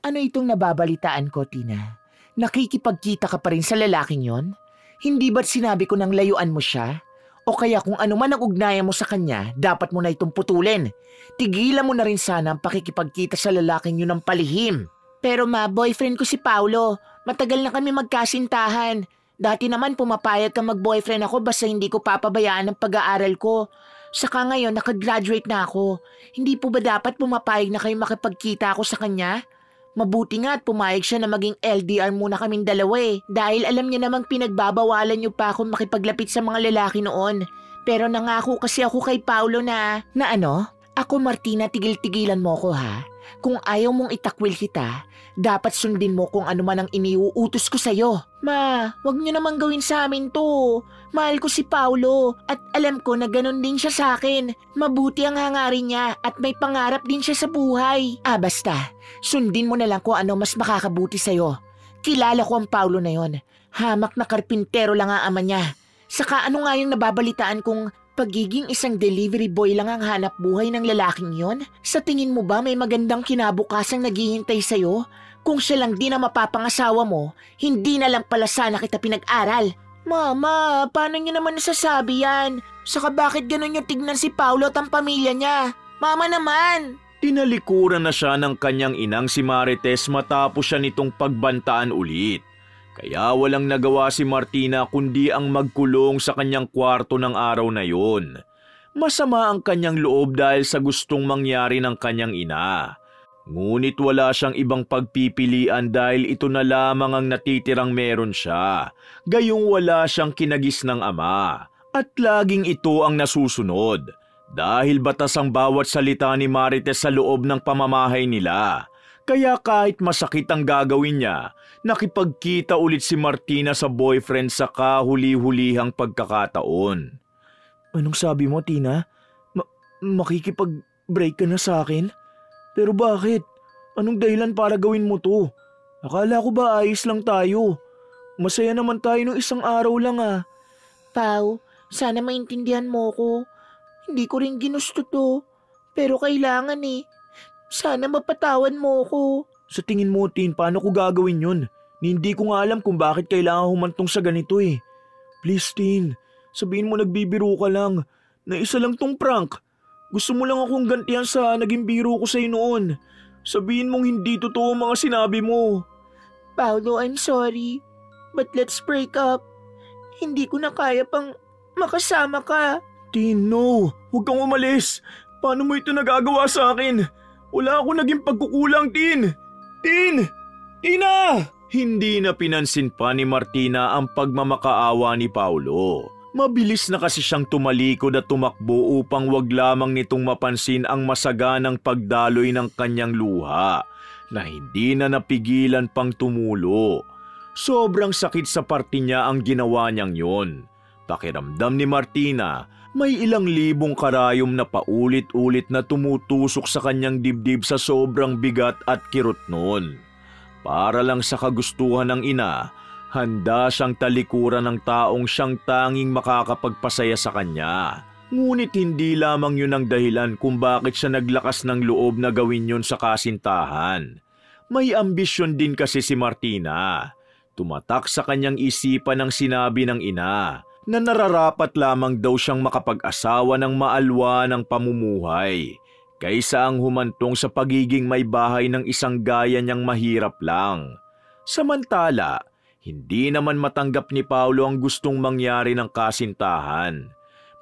Ano itong nababalitaan ko, Tina? Nakikipagkita ka pa rin sa lalaking yon? Hindi ba't sinabi ko nang layuan mo siya? O kaya kung ano man ang ugnayan mo sa kanya, dapat mo na itong putulin. Tigilan mo na rin sana ang pakikipagkita sa lalaking yun ng palihim. Pero ma, boyfriend ko si Paulo. Matagal na kami magkasintahan. Dati naman pumapayag ka mag-boyfriend ako basta hindi ko papabayaan ang pag-aaral ko. Saka ngayon nakagraduate na ako. Hindi po ba dapat pumapayag na kayo makipagkita ako sa kanya? Mabuti nga at pumayag siya na maging LDR muna kaming dalawa dahil alam niya namang pinagbabawalan niyo pa akong makipaglapit sa mga lalaki noon. Pero nangako kasi ako kay Paulo na ano? Ako Martina, tigil-tigilan mo ko ha. Kung ayaw mong itakwil kita, dapat sundin mo kung ano man ang iniuutos ko sa'yo. Ma, wag niyo naman gawin sa amin to. Mahal ko si Paulo at alam ko na ganun din siya sa akin. Mabuti ang hangarin niya at may pangarap din siya sa buhay. Basta, sundin mo na lang kung ano mas makakabuti sa'yo. Kilala ko ang Paulo na yon. Hamak na karpintero lang ang ama niya. Saka ano nga yung nababalitaan kung pagiging isang delivery boy lang ang hanap buhay ng lalaking yon? Sa tingin mo ba may magandang kinabukasang naghihintay sa'yo? Kung siya lang din ang mapapangasawa mo, hindi na lang pala sana kita pinag-aral. Mama, paano niyo naman nasasabi yan? Saka bakit ganun yung tignan si Paulo at ang pamilya niya? Mama naman! Tinalikuran na siya ng kanyang inang si Marites matapos siya nitong pagbantaan ulit. Kaya walang nagawa si Martina kundi ang magkulong sa kanyang kwarto ng araw na yon. Masama ang kanyang loob dahil sa gustong mangyari ng kanyang ina. Ngunit wala siyang ibang pagpipilian dahil ito na lamang ang natitirang meron siya. Gayong wala siyang kinagis ng ama. At laging ito ang nasusunod. Dahil batas ang bawat salita ni Marites sa loob ng pamamahay nila. Kaya kahit masakit ang gagawin niya, nakipagkita ulit si Martina sa boyfriend sa kahuli-hulihang pagkakataon. Anong sabi mo, Tina? Makikipag-break ka na sa akin? Pero bakit? Anong dahilan para gawin mo to? Akala ko ba ayos lang tayo? Masaya naman tayo nung isang araw lang Pao, sana maintindihan mo ko. Hindi ko rin ginusto to. Pero kailangan Sana mapatawan mo ko. Sa tingin mo, Tin, paano ko gagawin yun? Hindi ko nga alam kung bakit kailangan humantong sa ganito Please, Tin, sabihin mo nagbibiro ka lang. Na isa lang tong prank. Gusto mo lang akong gantihan sa naging biro ko sa'yo noon. Sabihin mong hindi totoo mga sinabi mo. Paulo, I'm sorry. But let's break up. Hindi ko na kaya pang makasama ka. Tin, no. Huwag kang umalis. Paano mo ito nagagawa sa akin? Wala akong naging pagkukulang, Tin. Tin! Tina! Hindi na pinansin pa ni Martina ang pagmamakaawa ni Paulo. Mabilis na kasi siyang tumalikod at tumakbo upang wag lamang nitong mapansin ang masaganang pagdaloy ng kanyang luha na hindi na napigilan pang tumulo. Sobrang sakit sa parte niya ang ginawa niyang yon. Pakiramdam ni Martina, may ilang libong karayom na paulit-ulit na tumutusok sa kanyang dibdib sa sobrang bigat at kirot noon. Para lang sa kagustuhan ng ina, handa siyang talikuran ng taong siyang tanging makakapagpasaya sa kanya. Ngunit hindi lamang yun ang dahilan kung bakit siya naglakas ng loob na gawin yun sa kasintahan. May ambisyon din kasi si Martina. Tumatak sa kanyang isipan ang sinabi ng ina na nararapat lamang daw siyang makapag-asawa ng maalwa ng pamumuhay kaysa ang humantong sa pagiging may bahay ng isang gaya niyang mahirap lang. Samantala, hindi naman matanggap ni Paulo ang gustong mangyari ng kasintahan.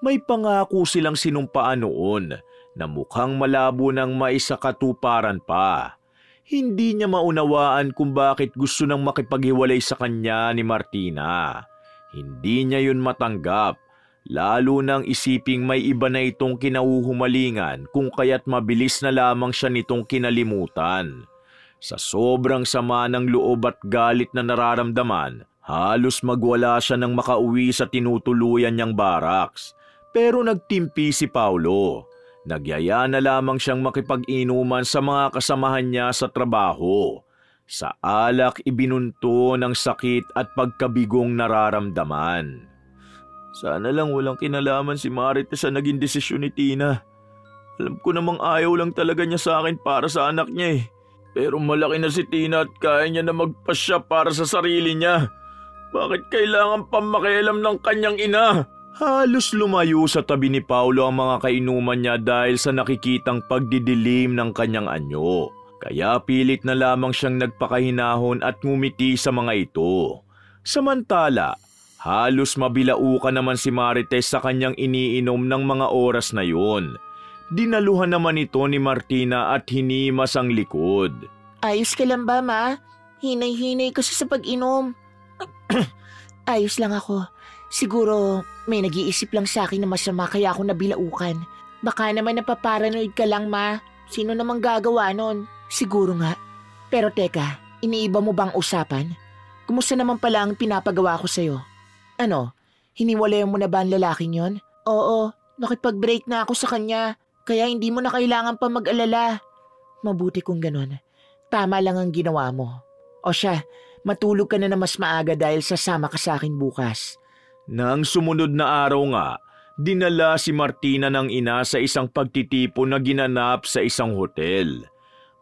May pangako silang sinumpaan noon na mukhang malabo ng maisakatuparan pa. Hindi niya maunawaan kung bakit gusto nang makipaghiwalay sa kanya ni Martina. Hindi niya yun matanggap, lalo nang isiping may iba na itong kinahuhumalingan kung kaya't mabilis na lamang siya nitong kinalimutan. Sa sobrang sama ng loob at galit na nararamdaman, halos magwala siya nang makauwi sa tinutuluyan niyang baraks. Pero nagtimpi si Paulo. Nagyaya na lamang siyang makipag-inuman sa mga kasamahan niya sa trabaho. Sa alak ibinunto ng sakit at pagkabigong nararamdaman. Sana lang walang kinalaman si Marites sa naging desisyon ni Tina. Alam ko namang ayaw lang talaga niya sa akin para sa anak niya Pero malaki na si Tina at kaya niya na magpasya para sa sarili niya. Bakit kailangan pang makialam ng kanyang ina? Halos lumayo sa tabi ni Paulo ang mga kainuman niya dahil sa nakikitang pagdidilim ng kanyang anyo. Kaya pilit na lamang siyang nagpakahinahon at ngumiti sa mga ito. Samantala, halos mabilaukan naman si Marites sa kanyang iniinom ng mga oras na yun. Dinaluhan naman ito ni Martina at hinimas ang likod. Ayos ka lang ba, ma? Hinay-hinay kasi sa pag-inom. Ayos lang ako. Siguro may nag-iisip lang sa akin na masama kaya ako nabilaukan. Baka naman napaparanoid ka lang, ma. Sino namang gagawa nun? Siguro nga. Pero teka, iniiba mo bang usapan? Kumusta naman pala ang pinapagawa ko sa'yo? Ano, hiniwalayan mo na ba ang lalaking yon? Oo, nakipag-break na ako sa kanya. Kaya hindi mo na kailangan pa mag-alala. Mabuti kung ganun. Tama lang ang ginawa mo. O siya, matulog ka na mas maaga dahil sasama ka sa akin bukas. Nang sumunod na araw nga, dinala si Martina ng ina sa isang pagtitipon na ginanap sa isang hotel.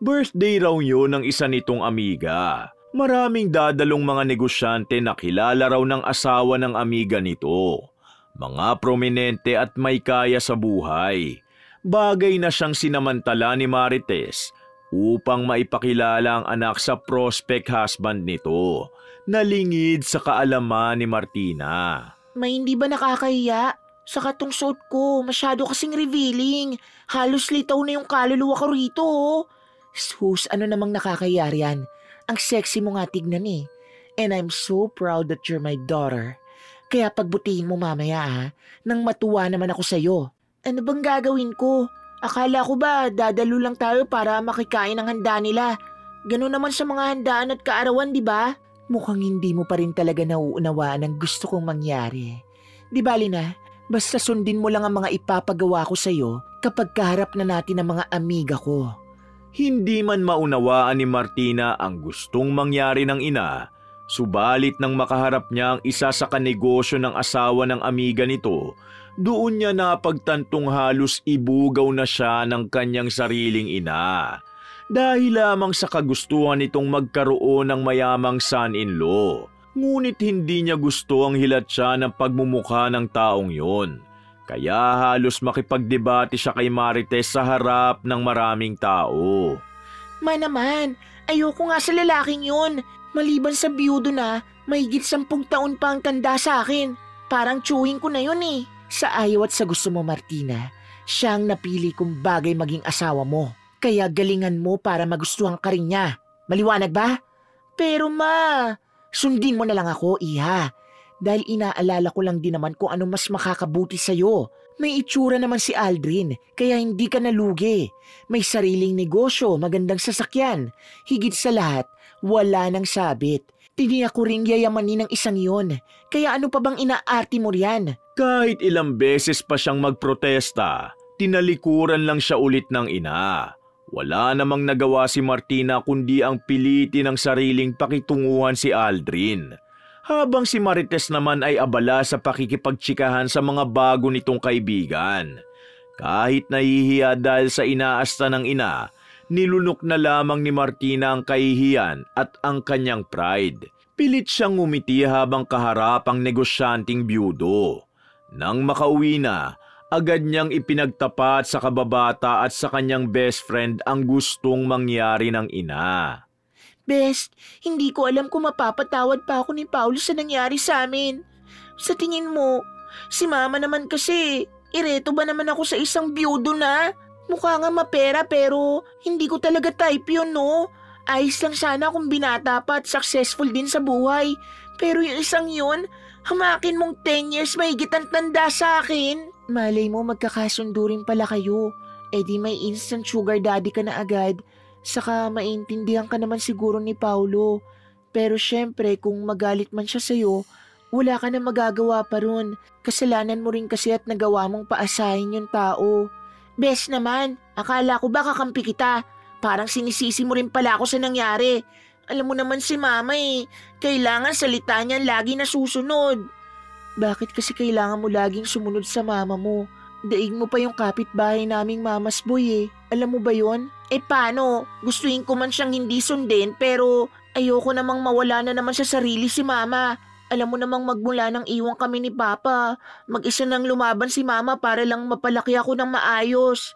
Birthday raw yun ng isa nitong amiga. Maraming dadalong mga negosyante na kilala raw ng asawa ng amiga nito. Mga prominente at may kaya sa buhay. Bagay na siyang sinamantala ni Marites upang maipakilala ang anak sa prospect husband nito, na lingid sa kaalaman ni Martina. May hindi ba nakakahiya? Sa katong suot ko, masyado kasing revealing. Halos litaw na yung kaluluwa ko rito. Sus, ano namang nakakahiya riyan? Ang sexy mo nga tignan eh. And I'm so proud that you're my daughter. Kaya pagbutihin mo mamaya ha, nang matuwa naman ako sa'yo. Ano bang gagawin ko? Akala ko ba dadalo lang tayo para makikain ng handa nila? Ganun naman sa mga handaan at kaarawan, di ba? Mukhang hindi mo pa rin talaga nauunawaan ang gusto kong mangyari. Di bali na, basta sundin mo lang ang mga ipapagawa ko sa'yo kapag kaharap na natin ang mga amiga ko. Hindi man maunawaan ni Martina ang gustong mangyari ng ina, subalit nang makaharap niya ang isa sa kanegosyo ng asawa ng amiga nito, doon niya napagtantong halos ibugaw na siya ng kanyang sariling ina. Dahil lamang sa kagustuhan nitong magkaroon ng mayamang son-in-law. Ngunit hindi niya gusto ang hilat siya ng pagmumukha ng taong yon. Kaya halos makipagdebate siya kay Marites sa harap ng maraming tao. Ma naman, ayoko nga sa lalaking yun. Maliban sa biyudo na, mahigit 10 taon pa ang tanda sa akin. Parang chewing ko na yun eh. Sa ayaw at sa gusto mo, Martina, siyang napili kong bagay maging asawa mo. Kaya galingan mo para magustuhan ka rin niya. Maliwanag ba? Pero ma, sundin mo na lang ako, iha. Dahil inaalala ko lang din naman kung ano mas makakabuti sa'yo. May itsura naman si Aldrin, kaya hindi ka nalugi. May sariling negosyo, magandang sasakyan. Higit sa lahat, wala nang sabit. Tiniyak ko ring yayamanin ng isang yon. Kaya ano pa bang inaarte mo riyan? Kahit ilang beses pa siyang magprotesta, tinalikuran lang siya ulit ng ina. Wala namang nagawa si Martina kundi ang pilitin ng sariling pakitunguhan si Aldrin. Habang si Marites naman ay abala sa pakikipagtsikahan sa mga bago nitong kaibigan. Kahit nahihiya dahil sa inaasta ng ina, nilunok na lamang ni Martina ang kahihiyan at ang kanyang pride. Pilit siyang ngumiti habang kaharap ang negosyanteng biyudo. Nang makauwi na, agad niyang ipinagtapat sa kababata at sa kanyang best friend ang gustong mangyari ng ina. Best, hindi ko alam kung mapapatawad pa ako ni Paulo sa nangyari sa amin. Sa tingin mo, si mama naman kasi, ireto ba naman ako sa isang biyudo na? Mukha nga mapera pero hindi ko talaga type yun, no? Ayos lang sana kung binata pa at successful din sa buhay. Pero yung isang yun, hamakin mong 10 years mahigit ang tanda sa akin. Malay mo magkakasundo rin pala kayo. Eh di may instant sugar daddy ka na agad. Saka maintindihan ka naman siguro ni Paulo. Pero syempre kung magalit man siya sa'yo, wala ka na magagawa pa ron. Kasalanan mo rin kasi at nagawa mong paasahin yung tao. Bes naman, akala ko ba kakampi kita? Parang sinisisi mo rin pala ako sa nangyari. Alam mo naman si mama eh, kailangan salita niya lagi na susunod. Bakit kasi kailangan mo laging sumunod sa mama mo? Daig mo pa yung kapitbahay naming mamas boy eh. Alam mo ba yon? Paano? Gustuin ko man siyang hindi sundin pero ayoko namang mawala na naman sa sarili si Mama. Alam mo namang magmula nang iwan kami ni Papa, mag-isa nang lumaban si Mama para lang mapalaki ako ng maayos.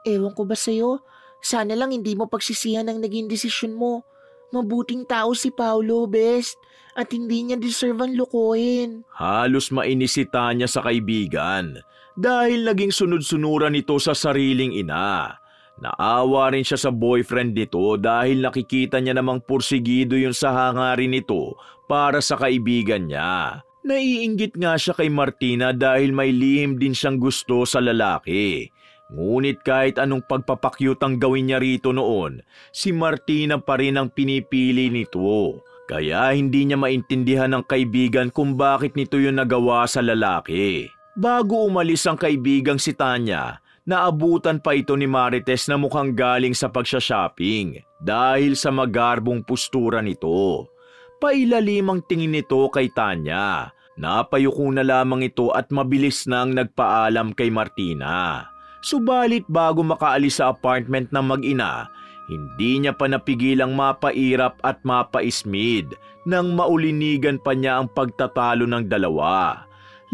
Ewan ko ba sa'yo? Sana lang hindi mo pagsisihan ang naging desisyon mo. Mabuting tao si Paulo, best. At hindi niya deserve ang lukuhin. Halos mainis si Tanya sa kaibigan dahil naging sunod-sunuran ito sa sariling ina. Naawa rin siya sa boyfriend nito dahil nakikita niya namang pursigido yun sa hangarin nito para sa kaibigan niya. Naiinggit nga siya kay Martina dahil may lihim din siyang gusto sa lalaki. Ngunit kahit anong pagpapakyut ang gawin niya rito noon, si Martina pa rin ang pinipili nito. Kaya hindi niya maintindihan ng kaibigan kung bakit nito yung nagawa sa lalaki. Bago umalis ang kaibigang si Tanya, naabutan pa ito ni Marites na mukhang galing sa pagsha-shopping dahil sa magarbong postura nito. Pailalim ang tingin nito kay Tanya. Napayuko na lamang ito at mabilis nang nagpaalam kay Martina. Subalit bago makaalis sa apartment ng mag-ina, hindi niya pa napigilang mapairap at mapaismid nang maulinigan pa niya ang pagtatalo ng dalawa.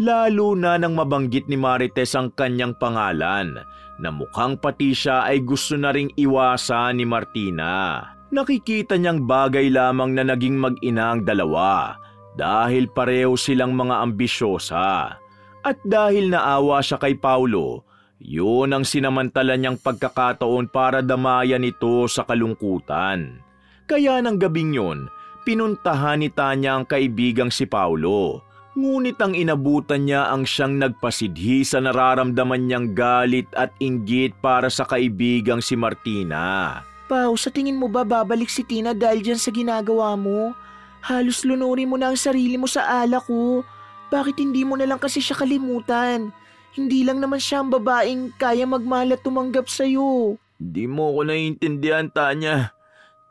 Lalo na nang mabanggit ni Marites ang kanyang pangalan na mukhang pati siya ay gusto na ring iwasan ni Martina. Nakikita niyang bagay lamang na naging mag-ina ang dalawa dahil pareho silang mga ambisyosa. At dahil naawa siya kay Paulo, yun ang sinamantala niyang pagkakataon para damayan ito sa kalungkutan. Kaya ng gabing yun, pinuntahan ni Tanya ang kaibigang si Paulo. Ngunit ang inabutan niya ang siyang nagpasidhi sa nararamdaman niyang galit at inggit para sa kaibigang si Martina. Pao, sa tingin mo ba babalik si Tina dahil dyan sa ginagawa mo? Halos lunurin mo na ang sarili mo sa alak ko. Bakit hindi mo na lang kasi siya kalimutan? Hindi lang naman siya ang babaeng kaya magmahal at tumanggap sa'yo. Hindi mo ko naiintindihan, Tanya.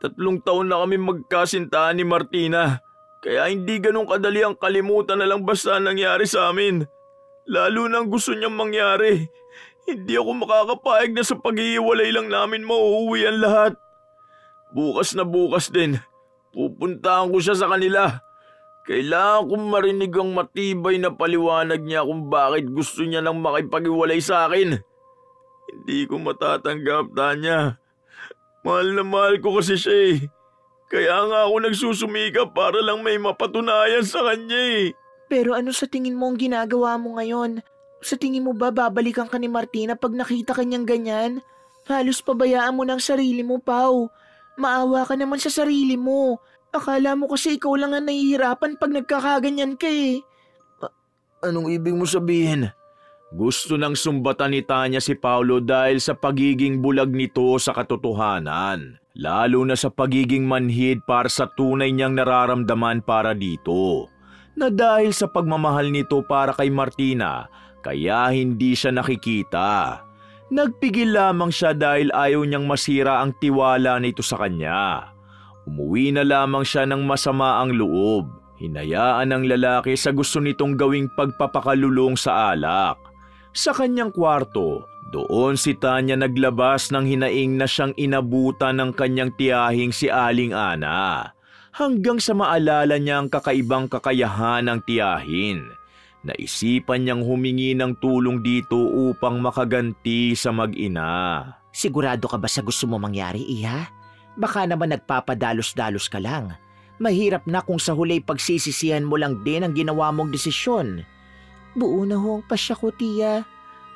3 taon na kami magkasintahan ni Martina. Kaya hindi ganun kadali ang kalimutan na lang basta nangyari sa amin. Lalo nang gusto niyang mangyari. Hindi ako makakapayag na sa pag-iiwalay lang namin mauuwi ang lahat. Bukas na bukas din, pupuntahan ko siya sa kanila. Kailangan kong marinig ang matibay na paliwanag niya kung bakit gusto niya nang makipag-iwalay sa akin. Hindi ko matatanggap, Tanya. Mahal na mahal ko kasi siya eh. Kaya nga ako nagsusumikap para lang may mapatunayan sa kanya eh. Pero ano sa tingin mo ang ginagawa mo ngayon? Sa tingin mo ba babalikan ka ni Martina pag nakita kanyang ganyan? Halos pabayaan mo ng sarili mo, Pao. Maawa ka naman sa sarili mo. Akala mo kasi ikaw lang ang nahihirapan pag nagkakaganyan ka eh. Anong ibig mo sabihin? Gusto nang sumbatan ni Tanya si Paulo dahil sa pagiging bulag nito sa katotohanan. Lalo na sa pagiging manhid para sa tunay niyang nararamdaman para dito. Na dahil sa pagmamahal nito para kay Martina, kaya hindi siya nakikita. Nagpigil lamang siya dahil ayaw niyang masira ang tiwala nito sa kanya. Umuwi na lamang siya ng masama ang loob. Hinayaan ng lalaki sa gusto nitong gawing pagpapakalulong sa alak. Sa kanyang kwarto, doon si Tanya naglabas ng hinaing na siyang inabutan ng kanyang tiyahing si Aling Ana. Hanggang sa maalala niya ang kakaibang kakayahan ng tiyahin. Naisipan niyang humingi ng tulong dito upang makaganti sa mag-ina. Sigurado ka ba sa gusto mo mangyari, Iha? Baka naman nagpapadalos-dalos ka lang. Mahirap na kung sa huli pagsisisihan mo lang din ang ginawa mong desisyon. Buo na ho ang pasya ko, Tiya.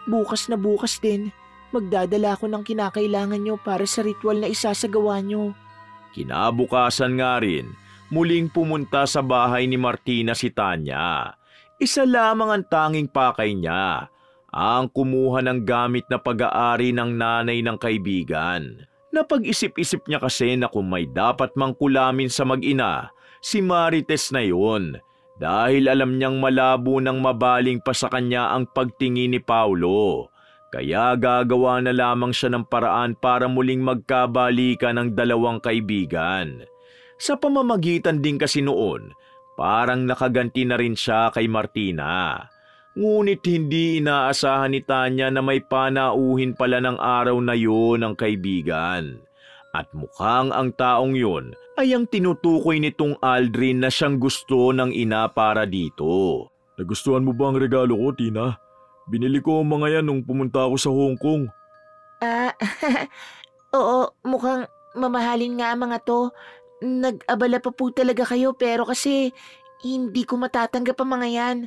Bukas na bukas din, magdadala ako ng kinakailangan nyo para sa ritual na isasagawa nyo. Kinabukasan nga rin, muling pumunta sa bahay ni Martina si Tanya. Isa lamang ang tanging pakay niya, ang kumuha ng gamit na pag-aari ng nanay ng kaibigan. Napag-isip-isip niya kasi na kung may dapat mang kulamin sa mag-ina, si Marites na yun. Dahil alam niyang malabo nang mabaling pa sa kanya ang pagtingin ni Paulo. Kaya gagawa na lamang siya ng paraan para muling magkabalikan ng dalawang kaibigan. Sa pamamagitan din kasi noon, parang nakaganti na rin siya kay Martina. Ngunit hindi inaasahan ni Tanya na may panauhin pala ng araw na yun ang kaibigan. At mukhang ang taong yun ay ang tinutukoy nitong Aldrin na siyang gusto ng ina para dito. Nagustuhan mo ba ang regalo ko, Tina? Binili ko ang mga yan nung pumunta ako sa Hong Kong. Oo, mukhang mamahalin nga ang mga to. Nag-abala pa po talaga kayo pero kasi hindi ko matatanggap ang mga yan.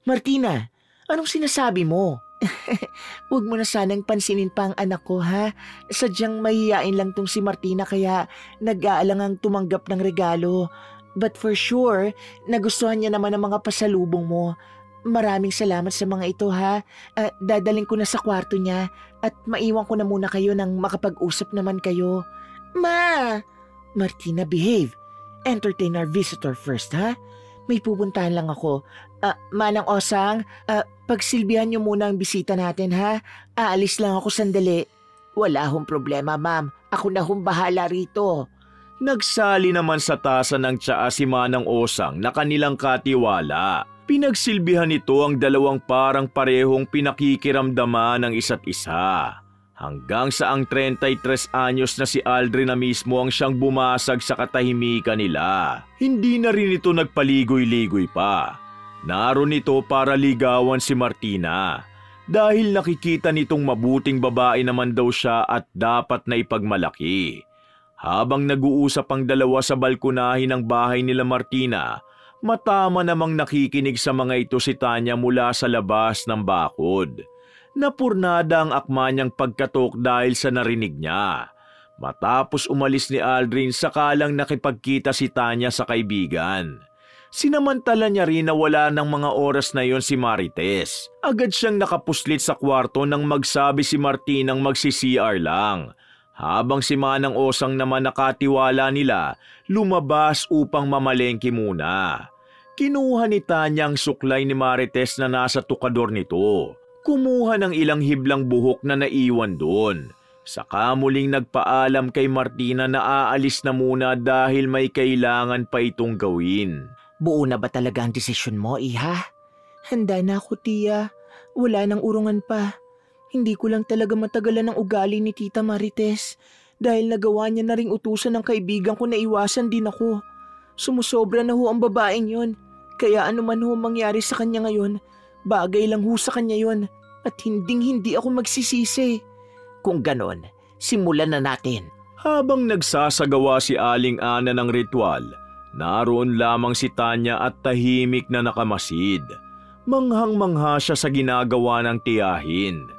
Martina, anong sinasabi mo? Huwag mo na sanang pansinin pa ang anak ko, ha? Sadyang mahihain lang tong si Martina kaya nag-aalangang tumanggap ng regalo. But for sure, nagustuhan niya naman ang mga pasalubong mo. Maraming salamat sa mga ito, ha? Dadaling ko na sa kwarto niya at maiwan ko na muna kayo nang makapag-usap naman kayo. Ma! Martina, behave. Entertain our visitor first, ha? May pupuntahan lang ako. Manang Osang, pagsilbihan niyo muna ang bisita natin, ha? Aalis lang ako sandali. Wala hong problema, ma'am. Ako na hong bahala rito. Nagsali naman sa tasa ng tsaa si Manang Osang na kanilang katiwala. Pinagsilbihan nito ang dalawang parang parehong pinakikiramdaman ng isa't isa. Hanggang sa ang 33 anyos na si Aldrin na mismo ang siyang bumasag sa katahimikan nila. Hindi na rin ito nagpaligoy-ligoy pa. Naroon ito para ligawan si Martina. Dahil nakikita nitong mabuting babae naman daw siya at dapat na ipagmalaki. Habang nag-uusap ang dalawa sa balkonahin ng bahay nila Martina, matama namang nakikinig sa mga ito si Tanya mula sa labas ng bakod. Napurnada ang akma niyang pagkatok dahil sa narinig niya. Matapos umalis ni Aldrin, sakalang nakipagkita si Tanya sa kaibigan. Sinamantala niya rin na wala ng mga oras na yon si Marites. Agad siyang nakapuslit sa kwarto nang magsabi si Martinang magsi-CR lang. Habang si Manang Osang naman nakatiwala nila, lumabas upang mamalengke muna. Kinuha ni Tanya ang suklay ni Marites na nasa tukador nito. Kumuha ng ilang hiblang buhok na naiwan doon. Saka muling nagpaalam kay Martina na aalis na muna dahil may kailangan pa itong gawin. Buo na ba talaga ang desisyon mo, Iha? Handa na ako, Tia. Wala nang urungan pa. Hindi ko lang talaga matagalan ang ugali ni Tita Marites dahil nagawa niya na ring utusan ng kaibigan ko na iwasan din ako. Sumusobra na ho ang babaeng yon. Kaya ano man ho mangyari sa kanya ngayon, bagay lang ho sa kanya yon at hindi ako magsisisi. Kung ganon, simulan na natin. Habang nagsasagawa si Aling Ana ng ritual, naroon lamang si Tanya at tahimik na nakamasid. Manghang-mangha siya sa ginagawa ng tiyahin.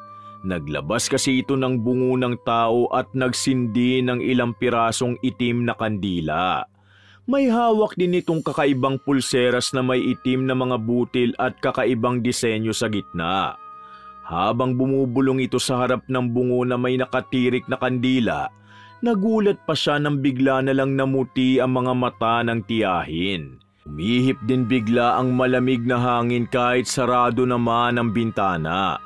Naglabas kasi ito ng bungo ng tao at nagsindi ng ilang pirasong itim na kandila. May hawak din itong kakaibang pulseras na may itim na mga butil at kakaibang disenyo sa gitna. Habang bumubulong ito sa harap ng bungo na may nakatirik na kandila, nagulat pa siya nang bigla na lang namuti ang mga mata ng tiyahin. Umihip din bigla ang malamig na hangin kahit sarado naman ang bintana.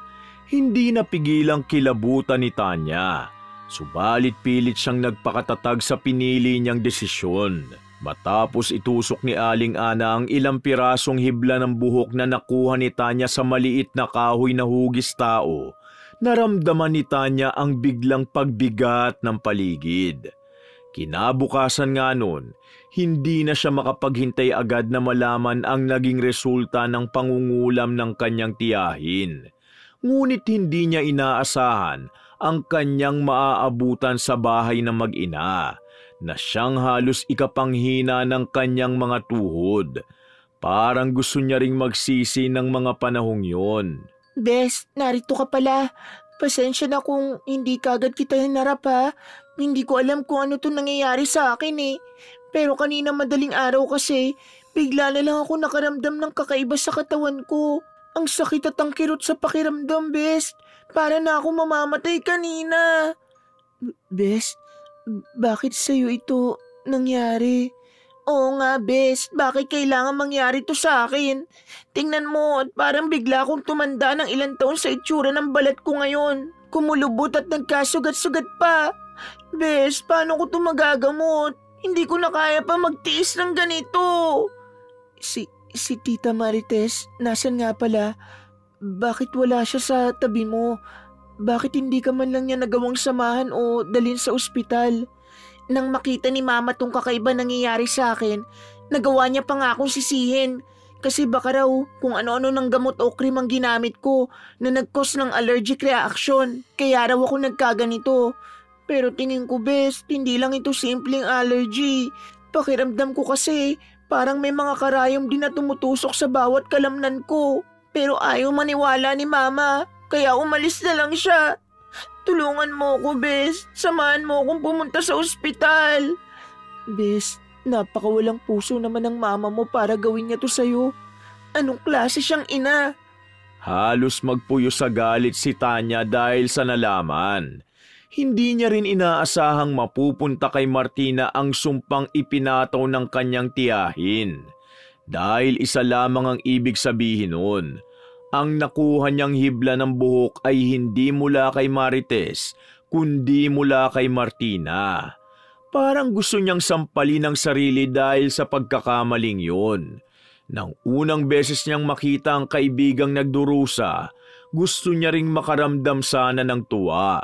Hindi napigilang kilabutan ni Tanya. Subalit pilit siyang nagpakatatag sa pinili niyang desisyon. Matapos itusok ni Aling Ana ang ilang pirasong hibla ng buhok na nakuha ni Tanya sa maliit na kahoy na hugis tao, naramdaman ni Tanya ang biglang pagbigat ng paligid. Kinabukasan nga nun, hindi na siya makapaghintay agad na malaman ang naging resulta ng pangungulam ng kanyang tiyahin. Ngunit hindi niya inaasahan ang kanyang maaabutan sa bahay ng mag-ina, na siyang halos ikapanghina ng kanyang mga tuhod. Parang gusto niya ring magsisi ng mga panahong yon. Bes, narito ka pala. Pasensya na kung hindi kagad kita hinarap, ha. Hindi ko alam kung ano to nangyayari sa akin eh. Pero kanina madaling araw kasi, bigla na lang ako nakaramdam ng kakaiba sa katawan ko. Ang sakit at ang kirot sa pakiramdam, Bes. Para na ako mamamatay kanina. Bes, bakit sa'yo ito nangyari? Oo nga, Bes. Bakit kailangan mangyari to sa akin? Tingnan mo, at parang bigla akong tumanda ng ilang taon sa itsura ng balat ko ngayon. Kumulubot at nagkasugat-sugat pa. Bes, paano ko ito magagamot? Hindi ko na kaya pa magtiis ng ganito. Si Tita Marites, nasan nga pala? Bakit wala siya sa tabi mo? Bakit hindi ka man lang niya nagawang samahan o dalhin sa ospital? Nang makita ni Mama tong kakaiba nangyayari sa akin, nagawa niya pa nga akong sisihin. Kasi baka raw kung ano-ano ng gamot o cream ang ginamit ko na nag-cause ng allergic reaction. Kaya raw ako nagkaganito. Pero tingin ko, best, hindi lang ito simpleng allergy. Pakiramdam ko kasi parang may mga karayom din na tumutusok sa bawat kalamnan ko. Pero ayaw maniwala ni Mama, kaya umalis na lang siya. Tulungan mo ko, best. Samahan mo akong pumunta sa ospital. Best, napakawalang puso naman ng Mama mo para gawin niya to sa'yo. Anong klase siyang ina? Halos magpuyo sa galit si Tanya dahil sa nalaman. Hindi niya rin inaasahang mapupunta kay Martina ang sumpang ipinataw ng kanyang tiyahin. Dahil isa lamang ang ibig sabihin nun. Ang nakuha niyang hibla ng buhok ay hindi mula kay Marites, kundi mula kay Martina. Parang gusto niyang sampalin ang sarili dahil sa pagkakamaling yun. Nang unang beses niyang makita ang kaibigang nagdurusa, gusto niya ring makaramdam sana ng tuwa.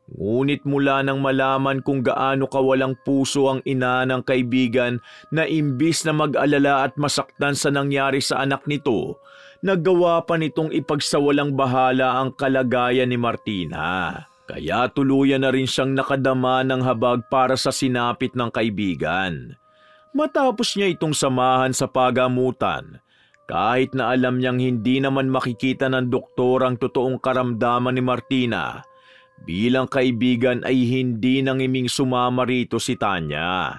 Ngunit mula nang malaman kung gaano kawalang puso ang ina ng kaibigan na imbis na mag-alala at masaktan sa nangyari sa anak nito, naggawa pa nitong ipagsawalang bahala ang kalagayan ni Martina. Kaya tuluyan na rin siyang nakadama ng habag para sa sinapit ng kaibigan. Matapos niya itong samahan sa pagamutan, kahit na alam niyang hindi naman makikita ng doktor ang totoong karamdaman ni Martina, bilang kaibigan ay hindi nangiming sumama rito si Tanya.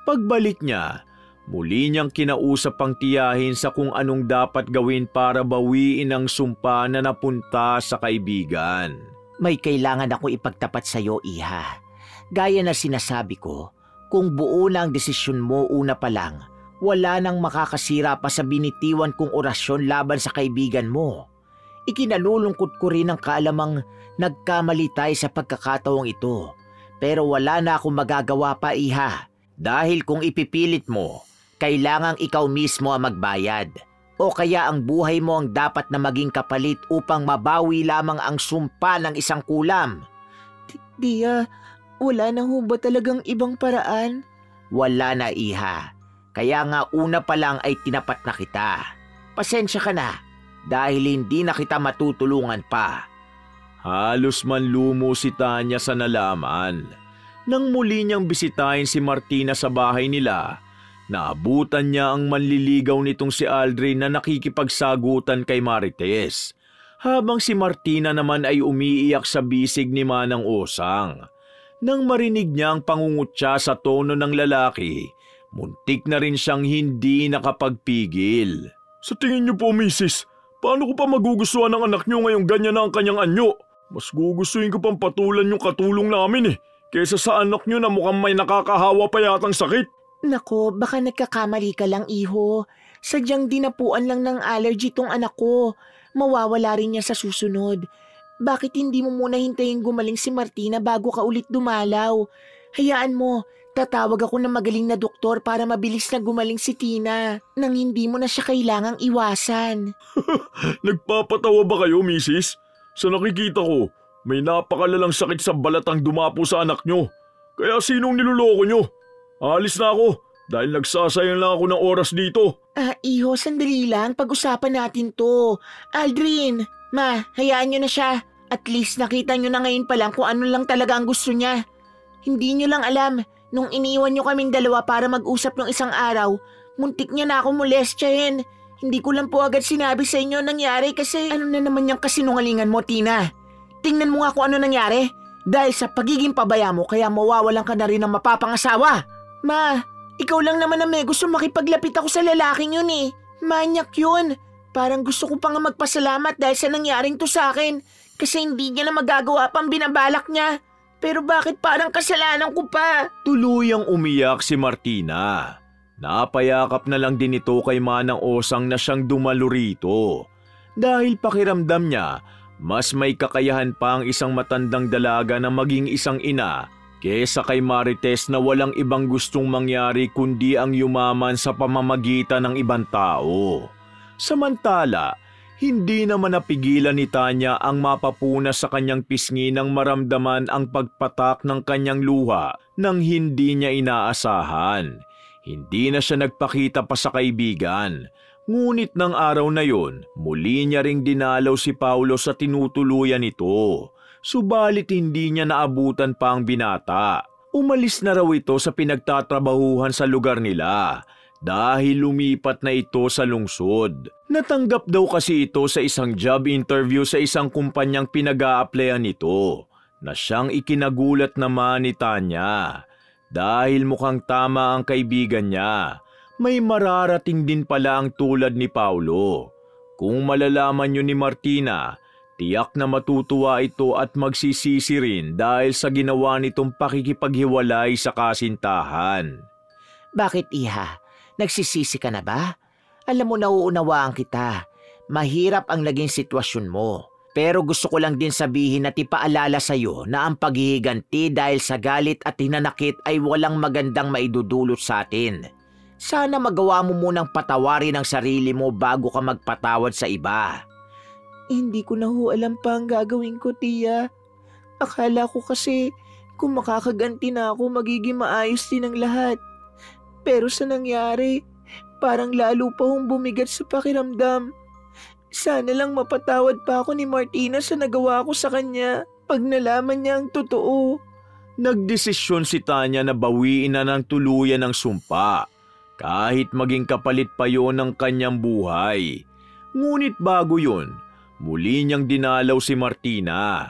Pagbalik niya, muli niyang kinausap ang tiyahin sa kung anong dapat gawin para bawiin ang sumpa na napunta sa kaibigan. May kailangan ako ipagtapat sa iyo, Iha. Gaya na sinasabi ko, kung buo na ang desisyon mo una pa lang, wala nang makakasira pa sa binitiwan kong orasyon laban sa kaibigan mo. Ikinalulungkot ko rin ang kaalamang nagkamali tayo sa pagkakataong ito. Pero wala na akong magagawa pa, Iha. Dahil kung ipipilit mo, kailangang ikaw mismo ang magbayad. O kaya ang buhay mo ang dapat na maging kapalit upang mabawi lamang ang sumpa ng isang kulam. Tia, wala na ho ba talagang ibang paraan? Wala na, Iha. Kaya nga una pa lang ay tinapat na kita. Pasensya ka na dahil hindi na kita matutulungan pa. Halos manlumo si Tanya sa nalaman. Nang muli niyang bisitahin si Martina sa bahay nila, naabutan niya ang manliligaw nitong si Aldrin na nakikipagsagutan kay Marites, habang si Martina naman ay umiiyak sa bisig ni Manang Osang. Nang marinig niya ang pangungutya sa tono ng lalaki, muntik na rin siyang hindi nakapagpigil. Sa tingin niyo po, Mrs., paano ko pa magugustuhan ng anak niyo ngayong ganyan na ang kanyang anyo? Mas gugustuhin ko pang patulan yung katulong namin kaysa sa anak niyo na mukhang may nakakahawa pa yatang sakit. Nako, baka nagkakamali ka lang, Iho. Sadyang dinapuan lang ng allergy tong anak ko. Mawawala rin niya sa susunod. Bakit hindi mo muna hintayin gumaling si Martina bago ka ulit dumalaw? Hayaan mo, tatawag ako ng magaling na doktor para mabilis na gumaling si Tina nang hindi mo na siya kailangang iwasan. Nagpapatawa ba kayo, Mrs.? Sa nakikita ko, may napakalalang sakit sa balat ang dumapo sa anak niyo. Kaya sinong niluloko niyo? Alis na ako dahil nagsasayang lang ako ng oras dito. Iho, sandali lang. Pag-usapan natin to. Aldrin, ma, hayaan niyo na siya. At least nakita niyo na ngayon pa lang kung ano lang talaga ang gusto niya. Hindi niyo lang alam, nung iniwan niyo kaming dalawa para mag-usap ng isang araw, muntik niya na ako molestyahin. Hindi ko lang po agad sinabi sa inyo nangyari kasi ano na naman yung kasinungalingan mo, Tina? Tingnan mo nga kung ano nangyari. Dahil sa pagiging pabaya mo kaya mawawalan ka na rin ng mapapangasawa. Ma, ikaw lang naman na may gusto makipaglapit ako sa lalaking yun eh. Manyak yun. Parang gusto ko pa nga magpasalamat dahil sa nangyaring to sa akin. Kasi hindi niya na magagawa pang binabalak niya. Pero bakit parang kasalanan ko pa? Tuluyang umiyak si Martina. Napayakap na lang din ito kay Manang Osang na siyang dumalo rito. Dahil pakiramdam niya, mas may kakayahan pa ang isang matandang dalaga na maging isang ina kesa kay Marites na walang ibang gustong mangyari kundi ang yumaman sa pamamagitan ng ibang tao. Samantala, Hindi naman napigilan ni Tanya ang mapapuna sa kanyang pisngi nang maramdaman ang pagpatak ng kanyang luha nang hindi niya inaasahan. Hindi na siya nagpakita pa sa kaibigan. Ngunit ng araw na yon, muli niya ring dinalaw si Paulo sa tinutuluyan nito. Subalit hindi niya naabutan pa ang binata. Umalis na raw ito sa pinagtatrabahuhan sa lugar nila dahil lumipat na ito sa lungsod. Natanggap daw kasi ito sa isang job interview sa isang kumpanyang pinag-a-applyan nito na siyang ikinagulat naman ni Tanya. Dahil mukhang tama ang kaibigan niya, may mararating din pala ang tulad ni Paulo. Kung malalaman yun ni Martina, tiyak na matutuwa ito at magsisisi rin dahil sa ginawa nitong pakikipaghiwalay sa kasintahan. Bakit, Iha? Nagsisisi ka na ba? Alam mo, nauunawaan kita. Mahirap ang naging sitwasyon mo. Pero gusto ko lang din sabihin at ipaalala sa'yo na ang paghihiganti dahil sa galit at hinanakit ay walang magandang maidudulot sa atin. Sana magawa mo munang patawarin ang sarili mo bago ka magpatawad sa iba. Hindi ko na ho alam pa ang gagawin ko, Tia. Akala ko kasi kung makakaganti na ako magiging maayos din ang lahat. Pero sa nangyari, parang lalo pa hong bumigat sa pakiramdam. Sana lang mapatawad pa ako ni Martina sa nagawa ko sa kanya pag nalaman niya ang totoo. Nagdesisyon si Tanya na bawiin na ng tuluyan ang sumpa, kahit maging kapalit pa yon ng kanyang buhay. Ngunit bago yun, muli niyang dinalaw si Martina.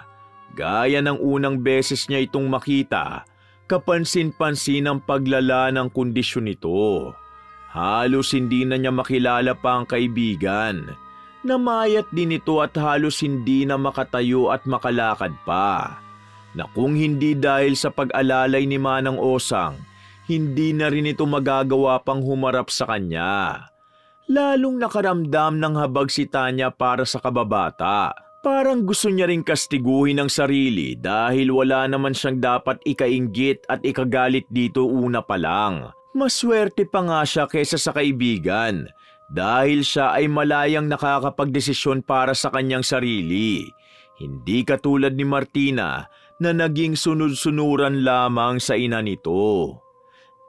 Gaya ng unang beses niya itong makita, kapansin-pansin ang paglala ng kondisyon nito. Halos hindi na niya makilala pa ang kaibigan. Namayat din ito at halos hindi na makatayo at makalakad pa. Na kung hindi dahil sa pag-alalay ni Manang Osang, hindi na rin ito magagawa pang humarap sa kanya. Lalong nakaramdam ng habag si Tanya para sa kababata. Parang gusto niya ring kastiguhin ang sarili dahil wala naman siyang dapat ikainggit at ikagalit dito una pa lang. Maswerte pa nga siya kaysa sa kaibigan dahil siya ay malayang nakakapagdesisyon para sa kanyang sarili. Hindi katulad ni Martina na naging sunod-sunuran lamang sa ina nito.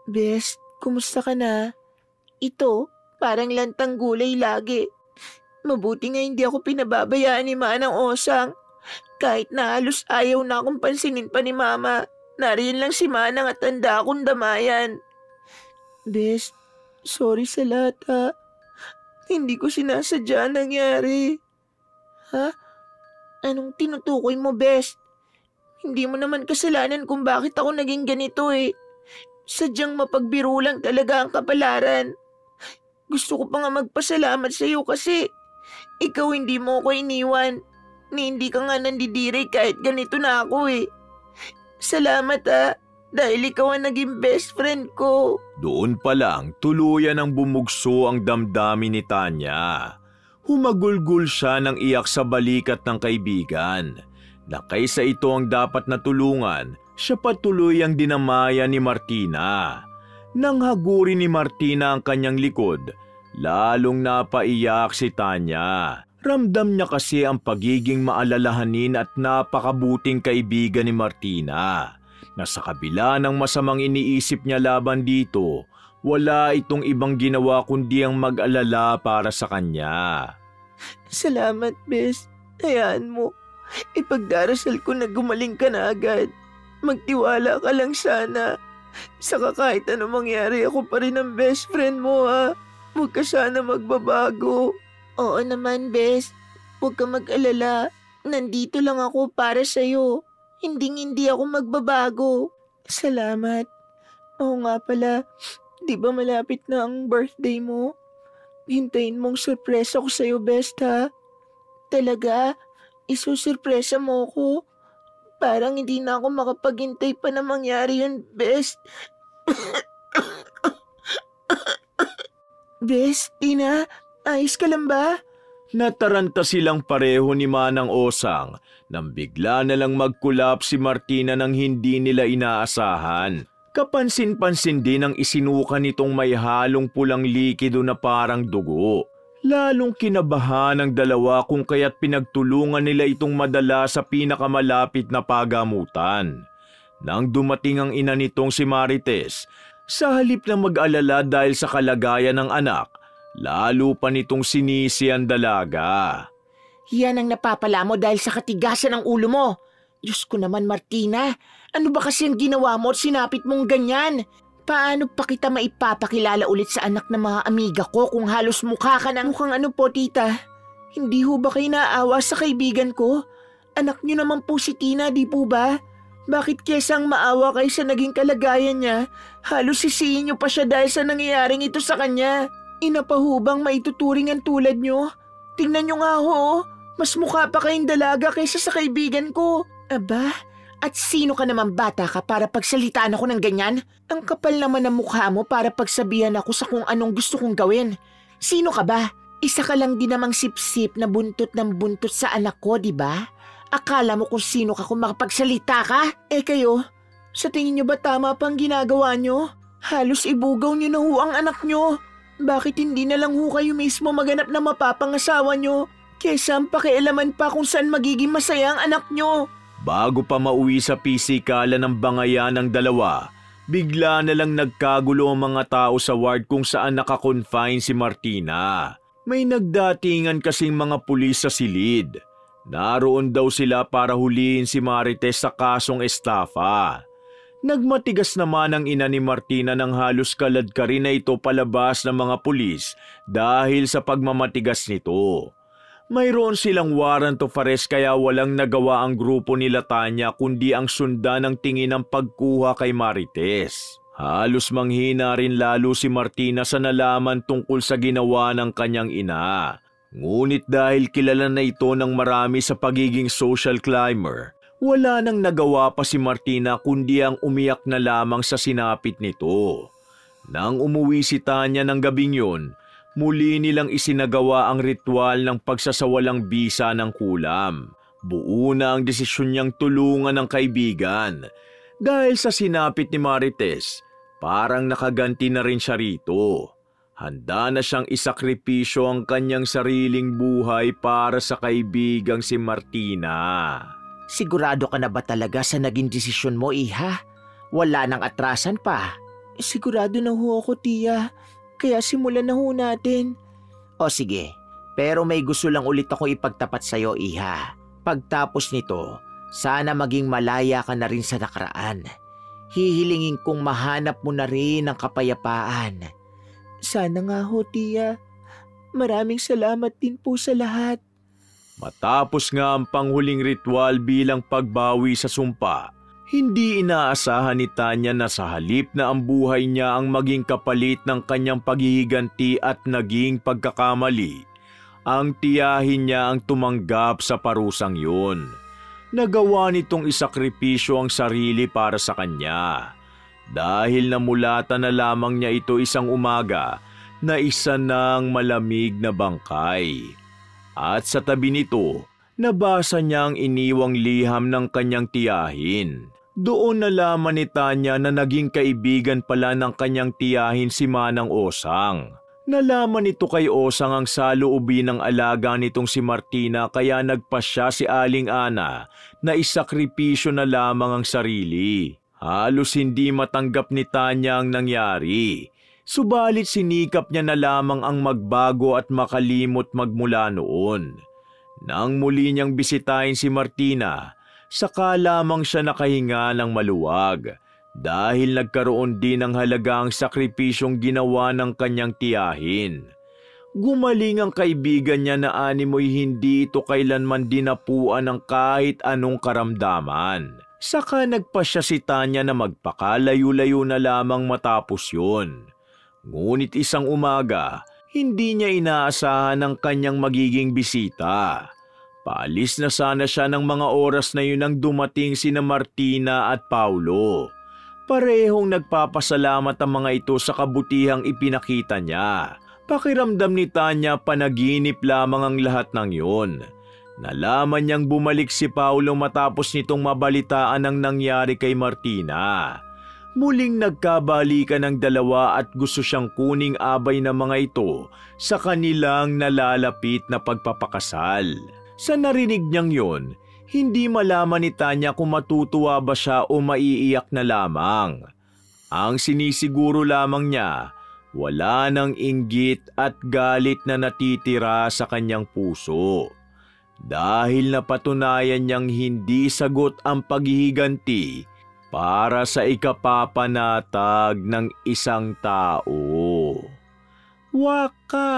Bes, kumusta ka na? Ito, parang lantang gulay lagi. Mabuti nga hindi ako pinababayaan ni Manang Osang. Kahit na halos ayaw na akong pansinin pa ni Mama, nariyan lang si Manang at tanda akong damayan. Bes, sorry sa lahat ha. Hindi ko sinasadya nangyari. Ha? Anong tinutukoy mo, Bes? Hindi mo naman kasalanan kung bakit ako naging ganito eh. Sadyang mapagbiro lang talaga ang kapalaran. Gusto ko pa nga magpasalamat sa iyo kasi ikaw hindi mo ako iniwan. Ni hindi ka nga nandidiri kahit ganito na ako eh. Salamat ha, dahil ikaw ang naging best friend ko. Doon pa lang tuluyan ang bumugso ang damdamin ni Tanya. Humagulgul siya ng iyak sa balikat ng kaibigan. Na kaysa ito ang dapat na tulungan, siya patuloy ang dinamaya ni Martina. Nang hagurin ni Martina ang kanyang likod, lalong napaiyak si Tanya. Ramdam niya kasi ang pagiging maalalahanin at napakabuting kaibigan ni Martina. Na sa kabila ng masamang iniisip niya laban dito, wala itong ibang ginawa kundi ang mag-alala para sa kanya. Salamat, Bes. Hayaan mo. Ipagdarasal ko na gumaling ka na agad. Magtiwala ka lang sana. Saka kahit ano mangyari, ako pa rin ang best friend mo ha. Huwag ka sana magbabago. Oo naman, Bes. Huwag ka mag-alala. Nandito lang ako para sa'yo. Hindi ako magbabago. Salamat. Oo nga pala, di ba malapit na ang birthday mo? Hintayin mong surpresa ko sa'yo, Best ha. Talaga? Isusurpresa mo ko? Parang hindi na ako makapaghintay pa na mangyari yun, Best. Best, Tina, ayos ka lang ba? Nataranta silang pareho ni Manang Osang nang bigla na lang magkulap si Martina nang hindi nila inaasahan. Kapansin-pansin din ang isinuka nitong may halong pulang likido na parang dugo. Lalong kinabahan ang dalawa kung kaya't pinagtulungan nila itong madala sa pinakamalapit na pagamutan. Nang dumating ang ina nitong si Marites, sa halip na mag-alala dahil sa kalagayan ng anak, lalo pa nitong sinisi ang dalaga. Yan ang napapala mo dahil sa katigasan ng ulo mo. Diyos ko naman, Martina, ano ba kasi ang ginawa mo at sinapit mong ganyan? Paano pa kita maipapakilala ulit sa anak ng mga amiga ko kung halos mukha ka ng mukhang ano po, tita? Hindi ho ba kayo naawa sa kaibigan ko? Anak niyo naman po si Tina, di po ba? Bakit kesang maawa kayo sa naging kalagayan niya? Halos sisihin niyo pa siya dahil sa nangyayaring ito sa kanya. Ina pa ho bang maituturing ang tulad niyo? Tingnan niyo nga ho, mas mukha pa kayong dalaga kaysa sa kaibigan ko. Aba, at sino ka naman bata ka para pagsalitaan ako ng ganyan? Ang kapal naman ng mukha mo para pagsabihan ako sa kung anong gusto kong gawin. Sino ka ba? Isa ka lang din namang sip-sip na buntot ng buntot sa anak ko, di ba? Akala mo kung sino ka kung makapagsalita ka? Eh kayo, sa tingin niyo ba tama pang ginagawa niyo? Halos ibugaw niyo na ho ang anak niyo. Bakit hindi na lang ho kayo mismo maganap na mapapangasawa niyo? Kesa ang pakialaman pa kung saan magiging masaya ang anak niyo. Bago pa mauwi sa pisikalan ng bangayan ng dalawa, bigla na lang nagkagulo ang mga tao sa ward kung saan nakakonfine si Martina. May nagdatingan kasing mga pulis sa silid. Naroon daw sila para huliin si Marites sa kasong estafa. Nagmatigas naman ang ina ni Martina nang halos kaladkarin na ito palabas ng mga pulis dahil sa pagmamatigas nito. Mayroon silang warrant of arrest kaya walang nagawa ang grupo nila Tanya kundi ang sundan ng tingin ng pagkuha kay Marites. Halos manghina rin lalo si Martina sa nalaman tungkol sa ginawa ng kanyang ina. Ngunit dahil kilala na ito ng marami sa pagiging social climber, wala nang nagawa pa si Martina kundi ang umiyak na lamang sa sinapit nito. Nang umuwi si Tanya ng gabing yun, muli nilang isinagawa ang ritual ng pagsasawalang bisa ng kulam. Buo na ang desisyon niyang tulungan ng kaibigan. Dahil sa sinapit ni Marites, parang nakaganti na rin siya rito. Handa na siyang isakripisyo ang kanyang sariling buhay para sa kaibigang si Martina. Sigurado ka na ba talaga sa naging desisyon mo, iha? Wala nang atrasan pa. Sigurado na ho ako, tiya. Kaya simulan na ho natin. O sige, pero may gusto lang ulit akong ipagtapat sa'yo, iha. Pagtapos nito, sana maging malaya ka na rin sa nakaraan. Hihilingin kong mahanap mo na rin ang kapayapaan. Sana nga ho, tiya. Maraming salamat din po sa lahat. Matapos nga ang panghuling ritual bilang pagbawi sa sumpa, hindi inaasahan ni Tanya na sa halip na ang buhay niya ang maging kapalit ng kanyang paghihiganti at naging pagkakamali, ang tiyahin niya ang tumanggap sa parusang yun. Nagawa nitong isakripisyo ang sarili para sa kanya. Dahil namulatan na lamang niya ito isang umaga na isa ng malamig na bangkay. At sa tabi nito, nabasa niya ang iniwang liham ng kanyang tiyahin. Doon nalaman ni Tanya na naging kaibigan pala ng kanyang tiyahin si Manang Osang. Nalaman nito kay Osang ang saloobin ng alaga nitong si Martina kaya nagpasya si Aling Ana na isakripisyo na lamang ang sarili. Halos hindi matanggap ni Tanya ang nangyari. Subalit sinikap niya na lamang ang magbago at makalimot magmula noon. Nang muli niyang bisitahin si Martina, saka lamang siya nakahinga ng maluwag dahil nagkaroon din ng halagang sakripisyong ginawa ng kanyang tiyahin. Gumaling ang kaibigan niya na animoy hindi ito kailanman dinapuan ng kahit anong karamdaman. Saka nagpasya si Tanya na magpakalayo-layo na lamang matapos yun. Ngunit isang umaga, hindi niya inaasahan ang kanyang magiging bisita. Paalis na sana siya ng mga oras na yun nang dumating sina Martina at Paulo. Parehong nagpapasalamat ang mga ito sa kabutihang ipinakita niya. Pakiramdam ni Tanya panaginip lamang ang lahat ng yun. Nalaman niyang bumalik si Paulo matapos nitong mabalitaan ang nangyari kay Martina. Muling nagkabalikan ang dalawa at gusto siyang kuning abay ng mga ito sa kanilang nalalapit na pagpapakasal. Sa narinig niyang yon, hindi malaman ni Tanya kung matutuwa ba siya o maiiyak na lamang. Ang sinisiguro lamang niya, wala nang inggit at galit na natitira sa kanyang puso. Dahil napatunayan niyang hindi sagot ang paghihiganti para sa ikapapanatag ng isang tao. Wakas!